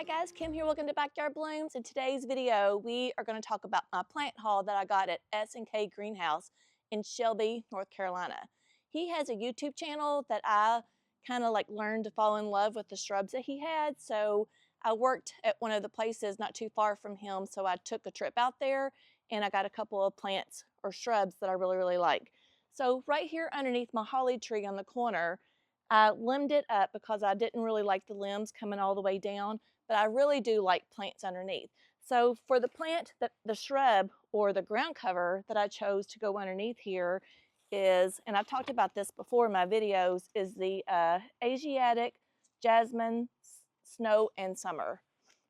Hi guys, Kim here. Welcome to Backyard Blooms. In today's video, we are going to talk about my plant haul that I got at S&K Greenhouse in Shelby, North Carolina. He has a YouTube channel that I kind of learned to fall in love with the shrubs that he had. So I worked at one of the places not too far from him. So I took a trip out there and I got a couple of plants or shrubs that I really like. So right here underneath my holly tree on the corner, I limbed it up because I didn't really like the limbs coming all the way down, but I really do like plants underneath. So for the plant, the shrub or the ground cover that I chose to go underneath here is, and I've talked about this before in my videos, is the Asiatic Jasmine Snow and Summer.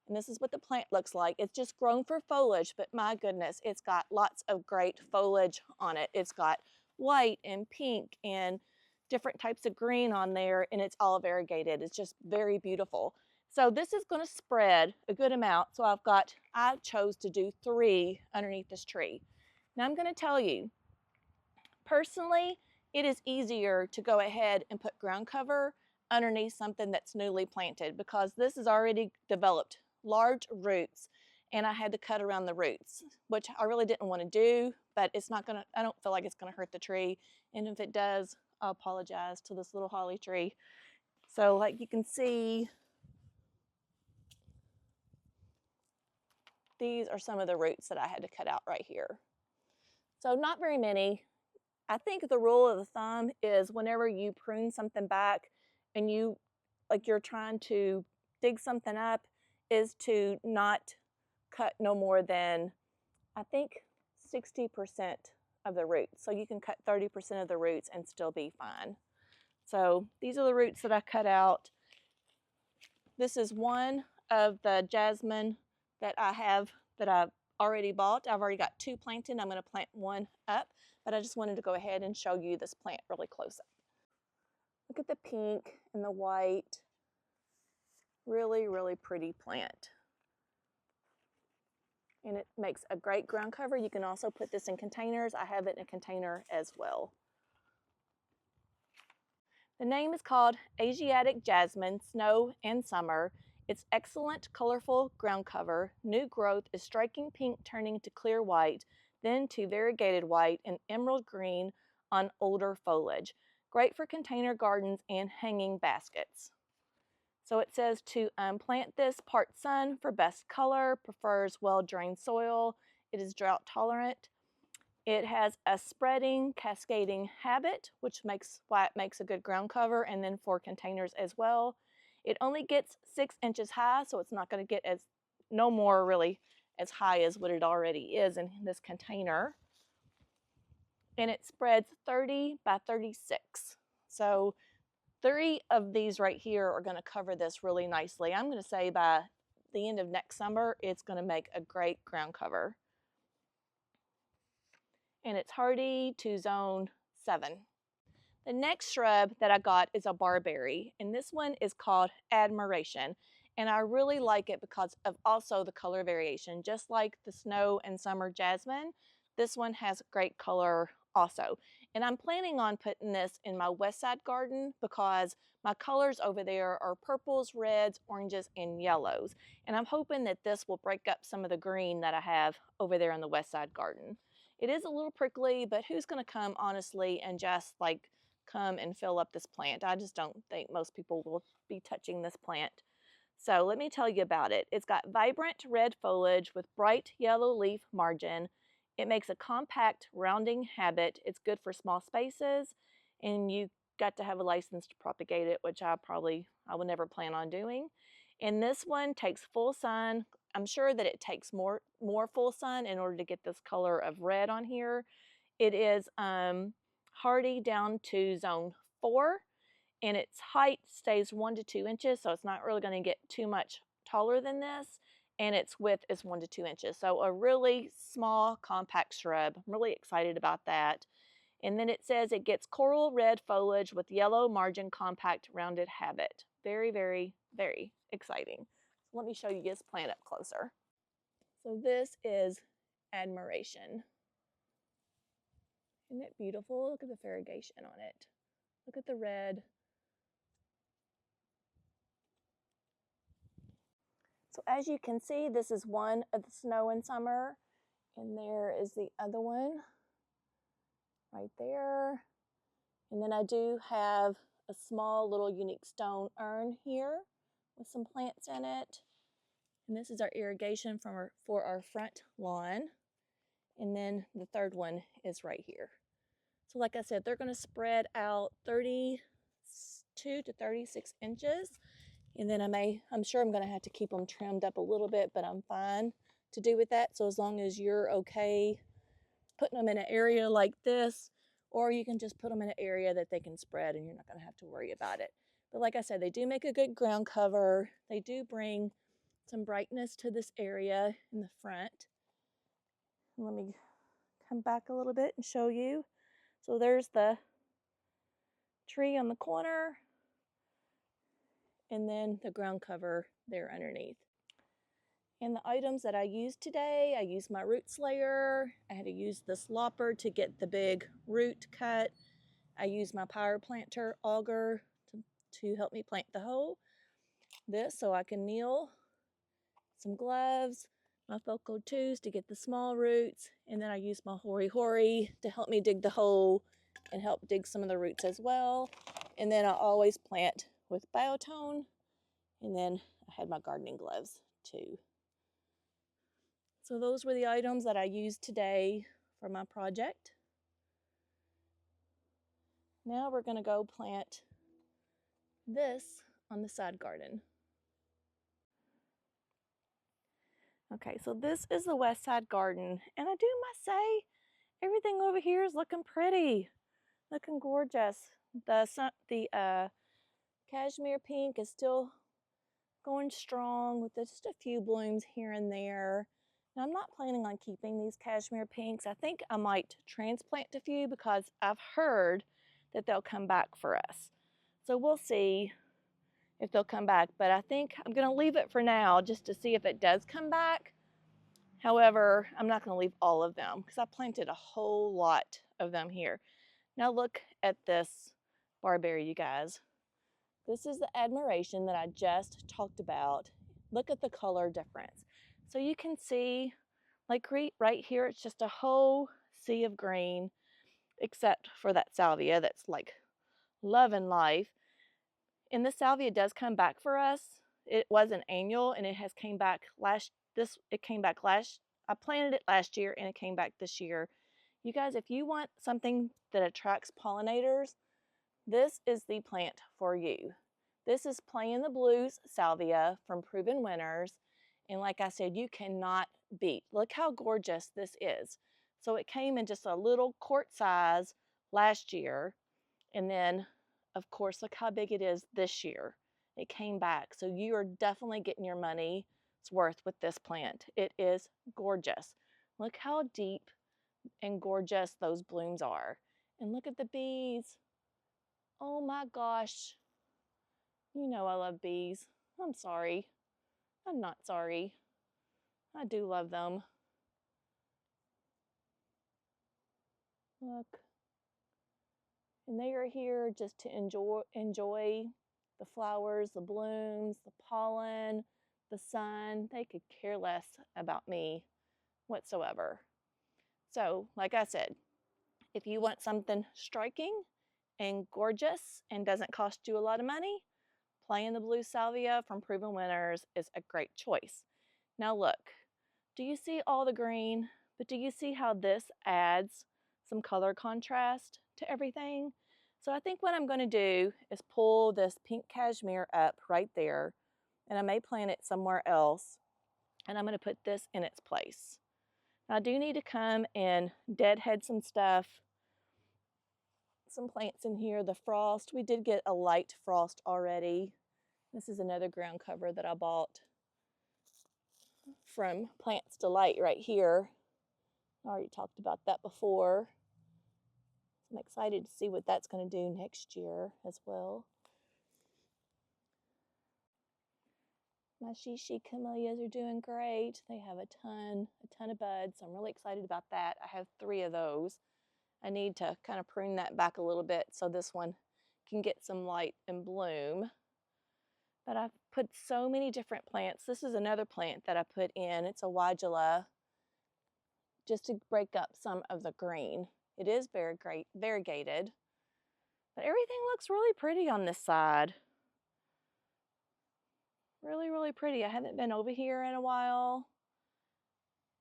And this is what the plant looks like. It's just grown for foliage, but my goodness, it's got lots of great foliage on it. It's got white and pink and different types of green on there, and it's all variegated. It's just very beautiful. So this is going to spread a good amount. So I chose to do 3 underneath this tree. Now I'm going to tell you, personally, it is easier to go ahead and put ground cover underneath something that's newly planted because this has already developed large roots and I had to cut around the roots, which I really didn't want to do, but I don't feel like it's going to hurt the tree. And if it does, I apologize to this little holly tree. So like you can see, these are some of the roots that I had to cut out right here. So not very many. I think the rule of the thumb is whenever you prune something back and you're trying to dig something up, is to not cut no more than, I think, 60% of the roots. So you can cut 30% of the roots and still be fine. So these are the roots that I cut out. This is one of the jasmine that I've already bought. I've already got 2 planted. I'm going to plant 1 up, but I just wanted to go ahead and show you this plant really close up. Look at the pink and the white. Really pretty plant. And it makes a great ground cover. You can also put this in containers. I have it in a container as well. The name is called Asiatic Jasmine Snow and Summer. It's excellent, colorful ground cover. New growth is striking pink turning to clear white, then to variegated white and emerald green on older foliage. Great for container gardens and hanging baskets. So it says to plant this part sun for best color, prefers well-drained soil. It is drought tolerant. It has a spreading, cascading habit, which makes why it makes a good ground cover, and then for containers as well. It only gets 6 inches high, so it's not going to get no more really as high as what it already is in this container. And it spreads 30 by 36. So 3 of these right here are going to cover this really nicely. I'm going to say by the end of next summer, it's going to make a great ground cover. And it's hardy to zone 7. The next shrub that I got is a barberry, and this one is called Admiration. And I really like it because of also the color variation. Just like the snow and summer jasmine, this one has great color also. And I'm planning on putting this in my Westside garden because my colors over there are purples, reds, oranges, and yellows. And I'm hoping that this will break up some of the green that I have over there in the Westside garden. It is a little prickly, but who's going to come honestly and just come and fill up this plant? I just don't think most people will be touching this plant. So let me tell you about it. It's got vibrant red foliage with bright yellow leaf margin. It makes a compact rounding habit. It's good for small spaces, and you got to have a license to propagate it, which I would never plan on doing. And this one takes full sun. I'm sure that it takes more full sun in order to get this color of red on here. It is hardy down to zone 4, and its height stays 1 to 2 inches, so it's not really going to get too much taller than this, and its width is 1 to 2 inches. So a really small, compact shrub. I'm really excited about that. And then it says it gets coral red foliage with yellow margin, compact rounded habit. Very exciting. Let me show you this plant up closer. So this is Admiration. Isn't it beautiful? Look at the variegation on it. Look at the red. So as you can see, this is one of the snow in summer, and there is the other one right there. And then I do have a small little unique stone urn here with some plants in it. And this is our irrigation for our front lawn. And then the third one is right here. So like I said, they're going to spread out 32 to 36 inches. And then I'm sure I'm going to have to keep them trimmed up a little bit, but I'm fine to do with that. So as long as you're okay putting them in an area like this, or you can just put them in an area that they can spread and you're not going to have to worry about it. But like I said, they do make a good ground cover. They do bring some brightness to this area in the front. Let me come back a little bit and show you. So there's the tree on the corner, and then the ground cover there underneath. And the items that I used today, I used my root slayer. I had to use this lopper to get the big root cut. I used my power planter auger to help me plant the hole. This so I can kneel. Some gloves, my focal tools to get the small roots, and then I used my hori to help me dig the hole and help dig some of the roots as well. And then I always plant with biotone, and then I had my gardening gloves too. So those were the items that I used today for my project. Now we're going to go plant this on the side garden. Okay, so this is the Westside garden, and I do must say, everything over here is looking pretty, looking gorgeous. The cashmere pink is still going strong with just a few blooms here and there. Now, I'm not planning on keeping these cashmere pinks. I think I might transplant a few because I've heard that they'll come back for us. So we'll see if they'll come back, but I think I'm going to leave it for now just to see if it does come back. However, I'm not going to leave all of them because I planted a whole lot of them here. Now look at this barberry, you guys. This is the admiration that I just talked about. Look at the color difference. So you can see, like right here, it's just a whole sea of green, except for that salvia that's like love and life. And this salvia does come back for us. It was an annual, and it has came back I planted it last year, and it came back this year. You guys, if you want something that attracts pollinators, this is the plant for you. This is Plain the Blues salvia from Proven Winners. And like I said, you cannot beat. Look how gorgeous this is. So it came in just a little quart size last year. And then, of course, look how big it is this year. It came back. So you are definitely getting your money's worth with this plant. It is gorgeous. Look how deep and gorgeous those blooms are. And look at the bees. Oh my gosh. You know I love bees. I'm sorry. I'm not sorry. I do love them. Look. And they are here just to enjoy the flowers, the blooms, the pollen, the sun. They could care less about me whatsoever. So, like I said, if you want something striking and gorgeous and doesn't cost you a lot of money, Plain the Blue Salvia from Proven Winners is a great choice. Now look, do you see all the green? But do you see how this adds some color contrast to everything? So I think what I'm going to do is pull this pink cashmere up right there, and I may plant it somewhere else, and I'm going to put this in its place. Now, I do need to come and deadhead some stuff, some plants in here. The frost, we did get a light frost already. This is another ground cover that I bought from Plants Delight right here. I already talked about that before. I'm excited to see what that's going to do next year as well. My Shishi camellias are doing great. They have a ton of buds. So I'm really excited about that. I have 3 of those. I need to kind of prune that back a little bit so this one can get some light and bloom. But I've put so many different plants. This is another plant that I put in. It's a Wadula, just to break up some of the green. It is variegated, but everything looks really pretty on this side. Really, really pretty. I haven't been over here in a while.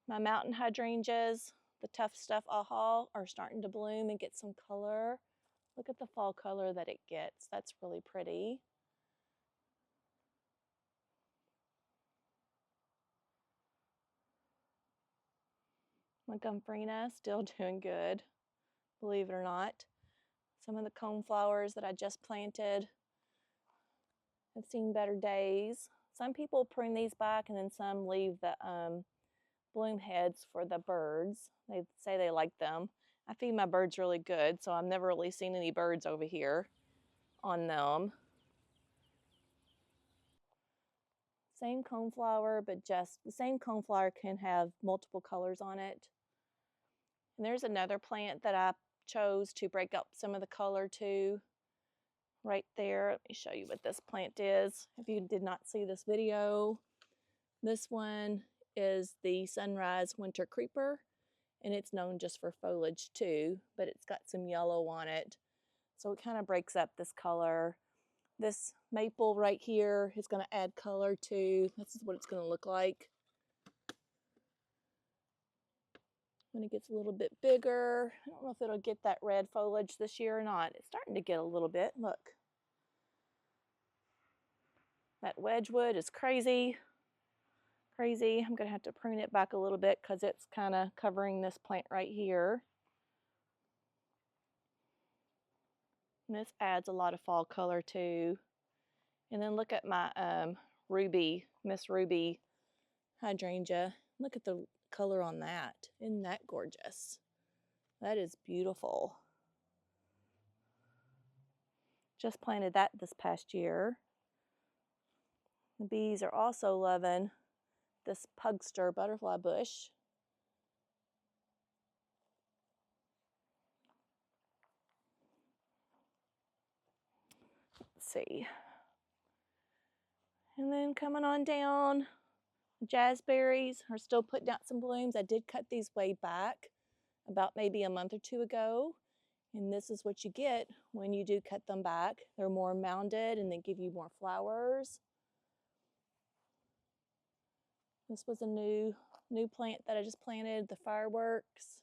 My mountain hydrangeas, the tough stuff aha, are starting to bloom and get some color. Look at the fall color that it gets. That's really pretty. My Gumfrina still doing good, believe it or not. Some of the coneflowers that I just planted have seen better days. Some people prune these back and then some leave the bloom heads for the birds. They say they like them. I feed my birds really good, so I've never really seen any birds over here on them. Same coneflower, but just the same coneflower can have multiple colors on it. And there's another plant that I chose to break up some of the color too. Right there, let me show you what this plant is. If you did not see this video, this one is the Sunrise Winter Creeper, and it's known just for foliage too, but it's got some yellow on it. So it kind of breaks up this color. This maple right here is going to add color too. This is what it's going to look like when it gets a little bit bigger. I don't know if it'll get that red foliage this year or not. It's starting to get a little bit. Look. That Wedgwood is crazy. Crazy. I'm going to have to prune it back a little bit because it's kind of covering this plant right here. And this adds a lot of fall color too. And then look at my Ruby, Miss Ruby hydrangea. Look at the color on that. Isn't that gorgeous? That is beautiful. Just planted that this past year. The bees are also loving this pugster butterfly bush. Let's see. And then coming on down, jazzberries are still putting out some blooms. I did cut these way back about maybe a month or two ago. And this is what you get when you do cut them back. They're more mounded and they give you more flowers. This was a new plant that I just planted, the fireworks.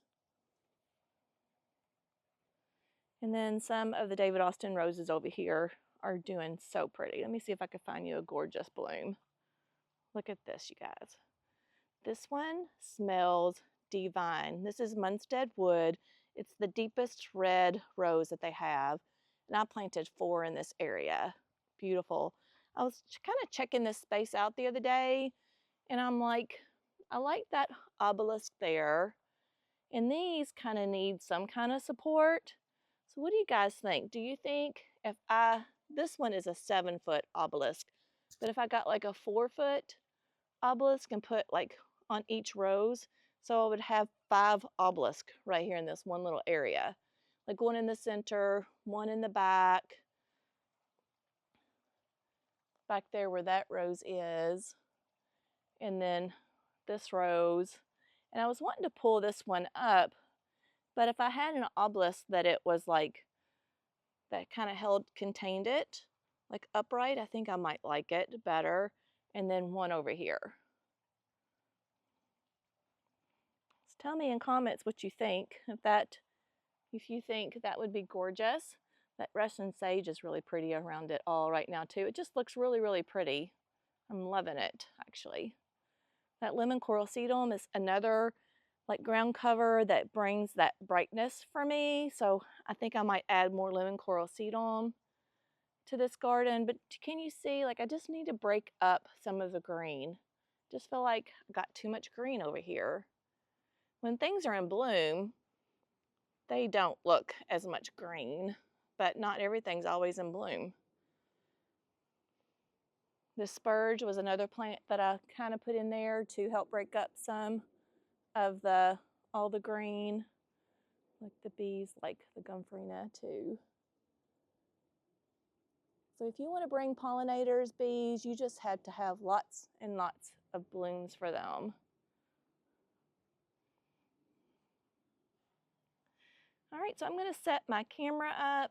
And then some of the David Austin roses over here are doing so pretty. Let me see if I can find you a gorgeous bloom. Look at this, you guys. This one smells divine. This is Munstead Wood. It's the deepest red rose that they have. And I planted 4 in this area. Beautiful. I was kind of checking this space out the other day, and I'm like, I like that obelisk there. And these kind of need some kind of support. So what do you guys think? Do you think if this one is a 7-foot obelisk, but if I got like a 4-foot obelisk and put like on each rose, so I would have 5 obelisks right here in this one little area, like one in the center, one in the back there where that rose is, and then this rose. And I was wanting to pull this one up, but if I had an obelisk that it was like that kind of contained it like upright, I think I might like it better. And then one over here. Tell me in comments what you think. If you think that would be gorgeous. That Russian sage is really pretty around it all right now too. It just looks really, really pretty. I'm loving it, actually. That lemon coral sedum is another like ground cover that brings that brightness for me. So I think I might add more lemon coral sedum to this garden. But can you see, like, I just need to break up some of the green. Just feel like I got too much green over here. When things are in bloom, they don't look as much green, but not everything's always in bloom. This spurge was another plant that I kind of put in there to help break up some of all the green. Like the bees like the Gumfrina too. So if you want to bring pollinators, bees, you just had to have lots and lots of blooms for them. All right, so I'm going to set my camera up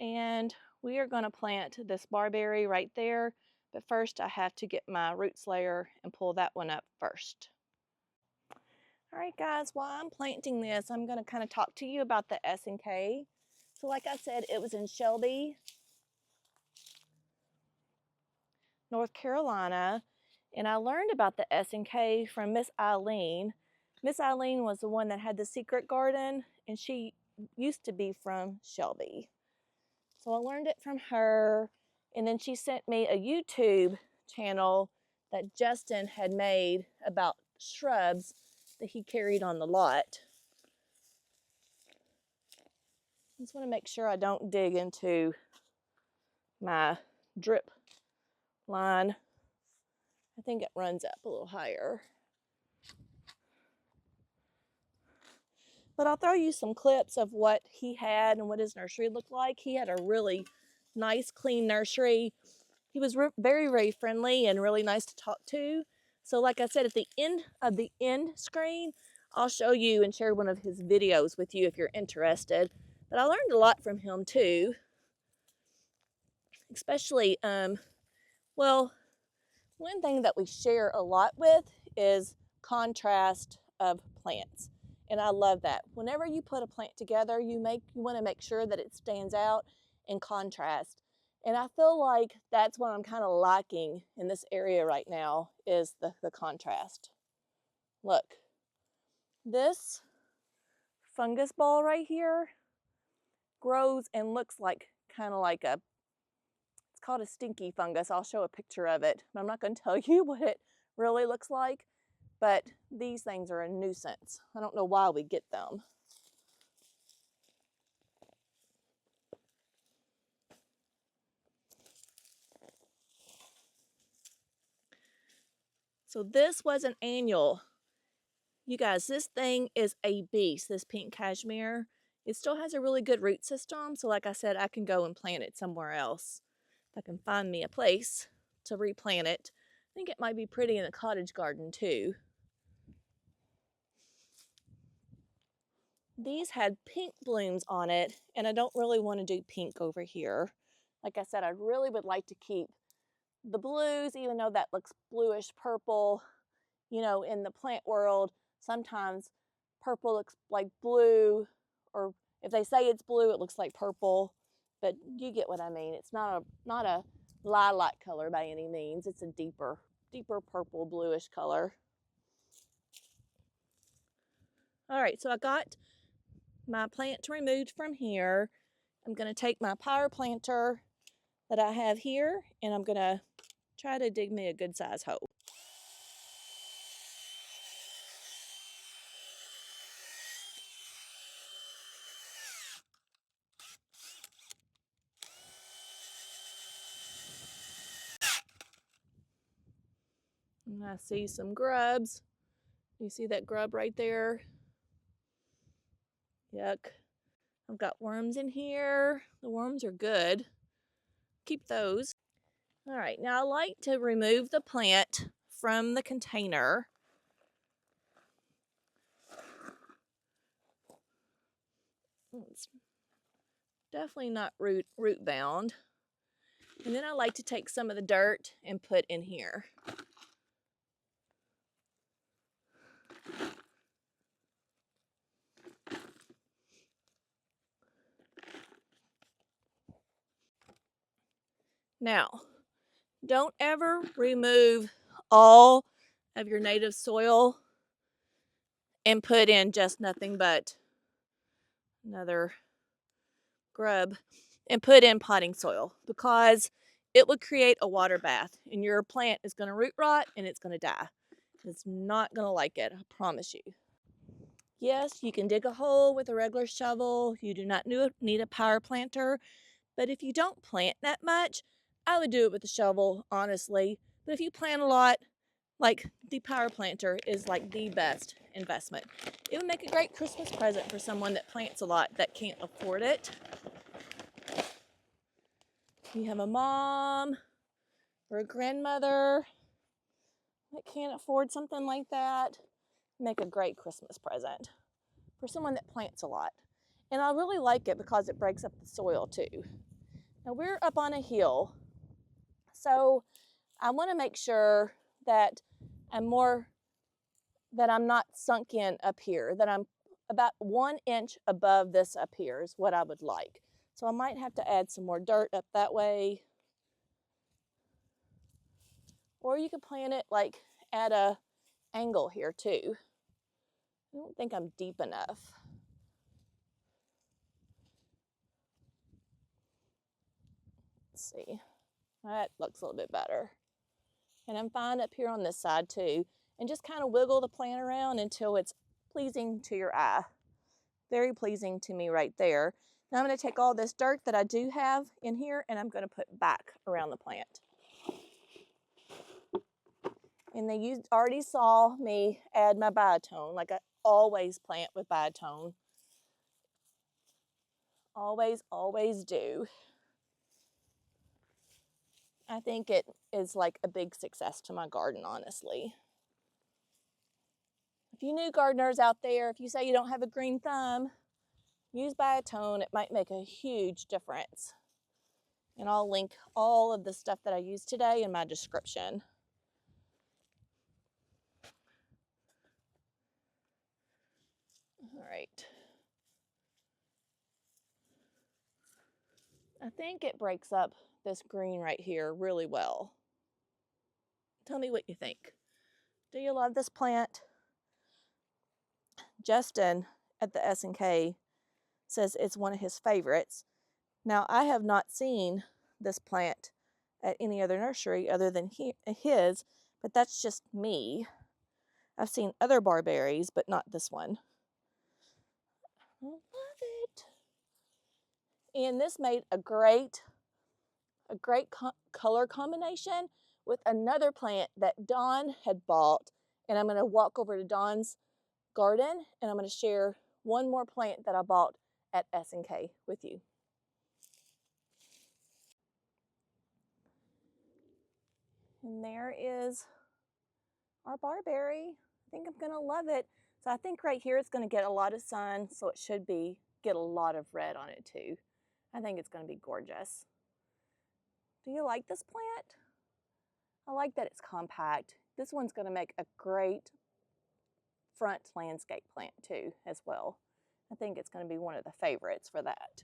and we are going to plant this barberry right there. But first I have to get my root slayer and pull that one up first. All right, guys, while I'm planting this, I'm going to kind of talk to you about the S&K. So like I said, it was in Shelby, North Carolina, and I learned about the S&K from Miss Eileen. Miss Eileen was the one that had the secret garden, and she used to be from Shelby. So I learned it from her, and then she sent me a YouTube channel that Justin had made about shrubs that he carried on the lot. I just want to make sure I don't dig into my drip line. I think it runs up a little higher. But I'll throw you some clips of what he had and what his nursery looked like. He had a really nice, clean nursery. He was very, very friendly and really nice to talk to. So like I said, at the end of the end screen, I'll show you and share one of his videos with you if you're interested. But I learned a lot from him too. Especially, well, one thing that we share a lot with is contrast of plants. And I love that. Whenever you put a plant together, you want to make sure that it stands out in contrast. And I feel like that's what I'm kind of lacking in this area right now is the contrast. Look, this fungus ball right here grows and looks like kind of like it's called a stinky fungus. I'll show a picture of it. I'm not going to tell you what it really looks like, but these things are a nuisance. I don't know why we get them. So this was an annual. You guys, this thing is a beast, this pink cashmere. It still has a really good root system, so like I said, I can go and plant it somewhere else. If I can find me a place to replant it. I think it might be pretty in a cottage garden too. These had pink blooms on it, and I don't really want to do pink over here. Like I said, I really would like to keep the blues, even though that looks bluish purple. You know, in the plant world, sometimes purple looks like blue, or if they say it's blue, it looks like purple, but you get what I mean. It's not a lilac color by any means. It's a deeper purple bluish color. All right, so I got my plant removed from here. I'm going to take my power planter that I have here, and I'm going to try to dig me a good size hole. And I see some grubs. You see that grub right there? Yuck. I've got worms in here. The worms are good. Keep those. All right, now I like to remove the plant from the container. It's definitely not root bound. And then I like to take some of the dirt and put in here. Now, don't ever remove all of your native soil and put in just nothing but another grub and put in potting soil, because it will create a water bath and your plant is going to root rot and it's going to die. It's not going to like it, I promise you. Yes, you can dig a hole with a regular shovel. You do not need a power planter. But if you don't plant that much, I would do it with a shovel, honestly. But if you plant a lot, like the power planter is like the best investment. It would make a great Christmas present for someone that plants a lot that can't afford it. You have a mom or a grandmother that can't afford something like that, make a great Christmas present for someone that plants a lot. And I really like it because it breaks up the soil too. Now we're up on a hill, so I want to make sure that I'm not sunk in up here, that I'm about 1 inch above this up here is what I would like. So I might have to add some more dirt up that way. Or you could plant it like at a angle here too. I don't think I'm deep enough. Let's see. That looks a little bit better. And I'm fine up here on this side too. And just kind of wiggle the plant around until it's pleasing to your eye. Very pleasing to me right there. Now I'm going to take all this dirt that I do have in here and I'm going to put back around the plant. And then you already saw me add my biotone, like I always plant with biotone. Always, always do. I think it is like a big success to my garden, honestly. If you new gardeners out there, if you say you don't have a green thumb, use biotone. It might make a huge difference. And I'll link all of the stuff that I used today in my description. All right. I think it breaks up this green right here really well. Tell me what you think. Do you love this plant? Justin at the S&K says it's one of his favorites. Now, I have not seen this plant at any other nursery other than his, but that's just me. I've seen other barberries, but not this one. I love it. And this made a great color combination with another plant that Dawn had bought. And I'm going to walk over to Dawn's garden and I'm going to share one more plant that I bought at S&K with you. And there is our barberry. I think I'm going to love it. So I think right here it's going to get a lot of sun, so it should get a lot of red on it too. I think it's going to be gorgeous. Do you like this plant? I like that it's compact. This one's going to make a great front landscape plant too as well. I think it's going to be one of the favorites for that.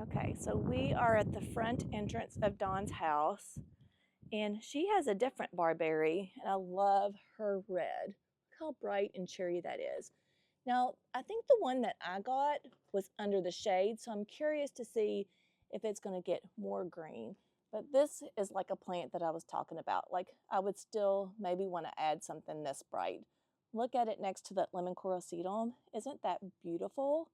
Okay, so we are at the front entrance of Dawn's house, and she has a different barberry, and I love her red. Look how bright and cherry that is. Now, I think the one that I got was under the shade, so I'm curious to see if it's going to get more green. But this is like a plant that I was talking about. Like, I would still maybe want to add something this bright. Look at it next to that lemon coral sedum. Isn't that beautiful?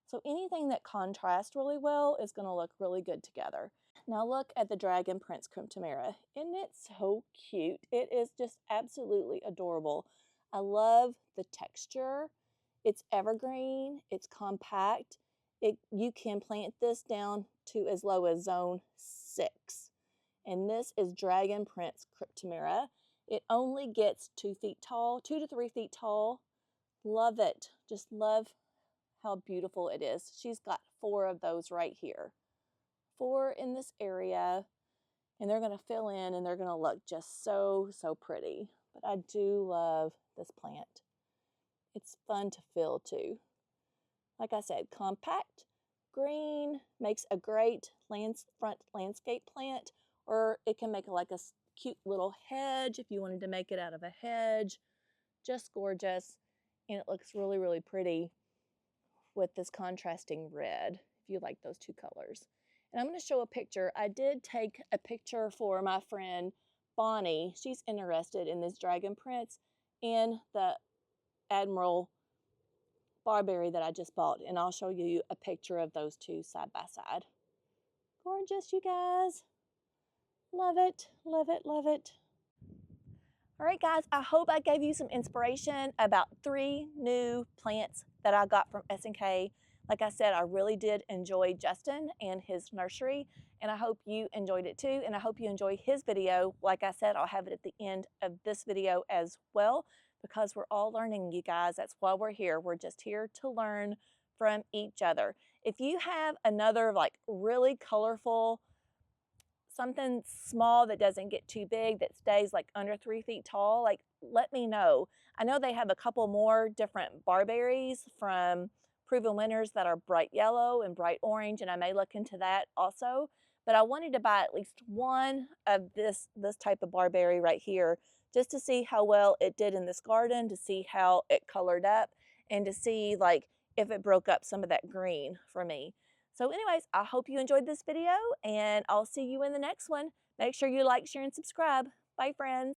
So anything that contrasts really well is going to look really good together. Now look at the Dragon Prince Cryptomera. Isn't it so cute? It is just absolutely adorable. I love the texture. It's evergreen, it's compact. You can plant this down to as low as zone 6. And this is Dragon Prince Cryptomera. It only gets 2 feet tall, 2 to 3 feet tall. Love it. Just love how beautiful it is. She's got 4 of those right here. 4 in this area, and they're going to fill in and they're going to look just so, so pretty. But I do love this plant. It's fun to fill too. Like I said, compact, green, makes a great front landscape plant, or it can make like a cute little hedge if you wanted to make it out of a hedge. Just gorgeous, and it looks really, really pretty with this contrasting red, if you like those 2 colors. And I'm going to show a picture. I did take a picture for my friend Bonnie. She's interested in this Dragon Prince and the Admiral Barberry that I just bought. And I'll show you a picture of those 2 side by side. Gorgeous, you guys. Love it, love it, love it. All right, guys, I hope I gave you some inspiration about 3 new plants that I got from S&K. Like I said, I really did enjoy Justin and his nursery, and I hope you enjoyed it too, and I hope you enjoy his video. Like I said, I'll have it at the end of this video as well, because we're all learning, you guys. That's why we're here. We're just here to learn from each other. If you have another like really colorful, something small that doesn't get too big, that stays like under 3 feet tall, like let me know. I know they have a couple more different barberries from Proven Winners that are bright yellow and bright orange, and I may look into that also. But I wanted to buy at least one of this type of barberry right here, just to see how well it did in this garden, to see how it colored up, and to see like if it broke up some of that green for me. So anyways, I hope you enjoyed this video, and I'll see you in the next one. Make sure you like, share, and subscribe. Bye, friends.